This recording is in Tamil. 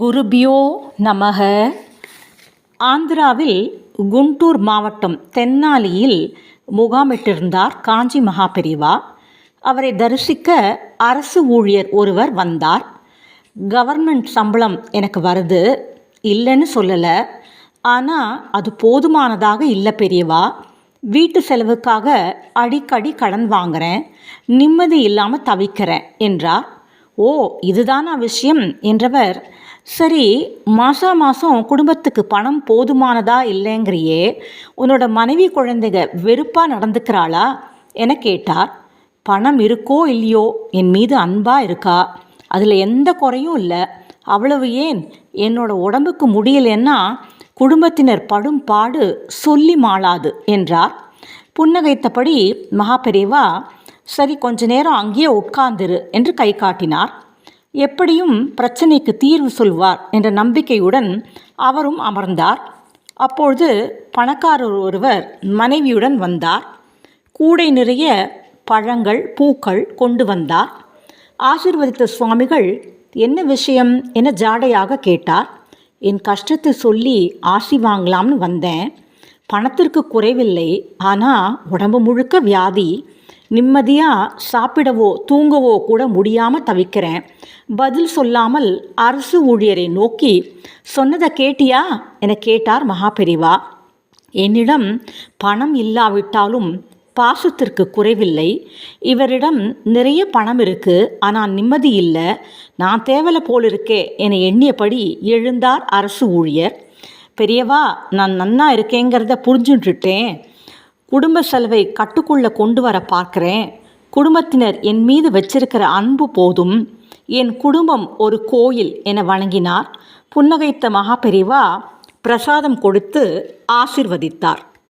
குருபியோ நமக. ஆந்திராவில் குண்டூர் மாவட்டம் தென்னாலியில் முகாமிட்டிருந்தார் காஞ்சி மகாபெரிவா. அவரை தரிசிக்க அரசு ஊழியர் ஒருவர் வந்தார். கவர்மெண்ட் சம்பளம் எனக்கு வருது, இல்லைன்னு சொல்லலை. ஆனால் அது போதுமானதாக இல்லை பெரியவா. வீட்டு செலவுக்காக அடிக்கடி கடன் வாங்குறேன், நிம்மதி இல்லாமல் தவிக்கிறேன் என்றார். ஓ, இதுதானா விஷயம் என்றவர், சரி, மாதம் குடும்பத்துக்கு பணம் போதுமானதா இல்லைங்கிறியே, உன்னோட மனைவி குழந்தைங்க வெறுப்பாக நடந்துக்கிறாளா என கேட்டார். பணம் இருக்கோ இல்லையோ, என் மீது அன்பாக இருக்கா, அதில் எந்த குறையும் இல்லை. அவ்வளவு ஏன், என்னோட உடம்புக்கு முடியலன்னா குடும்பத்தினர் படும் பாடு சொல்லி மாளாது என்றார். புன்னகைத்தபடி மகாபெரிவா, சரி, கொஞ்ச நேரம் அங்கேயே உட்கார்ந்திரு என்று கை காட்டினார். எப்படியும் பிரச்சனைக்கு தீர்வு சொல்வார் என்ற நம்பிக்கையுடன் அவரும் அமர்ந்தார். அப்பொழுது பணக்காரர் ஒருவர் மனைவியுடன் வந்தார். கூடை நிறைய பழங்கள் பூக்கள் கொண்டு வந்தார். ஆசீர்வதித்த சுவாமிகள், என்ன விஷயம் என ஜாடையாக கேட்டார். என் கஷ்டத்தை சொல்லி ஆசி வாங்கலாம்னு வந்தேன். பணத்திற்கு குறைவில்லை, ஆனால் உடம்பு முழுக்க வியாதி. நிம்மதியாக சாப்பிடவோ தூங்கவோ கூட முடியாமல் தவிக்கிறேன். பதில் சொல்லாமல் அரசு ஊழியரை நோக்கி, சொன்னதை கேட்டியா என கேட்டார் மகாபெரிவா. என்னிடம் பணம் இல்லாவிட்டாலும் பாசத்திற்கு குறைவில்லை. இவரிடம் நிறைய பணம் இருக்குது, ஆனால் நிம்மதி இல்லை. நான் தேவலை போலிருக்கே என எண்ணியபடி எழுந்தார் அரசு ஊழியர். பெரியவா, நான் நன்னா இருக்கேங்கிறத புரிஞ்சுட்டுட்டேன். குடும்ப செலவை கட்டுக்குள்ளே கொண்டு வர பார்க்குறேன். குடும்பத்தினர் என் மீது வச்சிருக்கிற அன்பு போதும். என் குடும்பம் ஒரு கோயில் என வணங்கினார். புன்னகைத்த மகாபெரிவா பிரசாதம் கொடுத்து ஆசிர்வதித்தார்.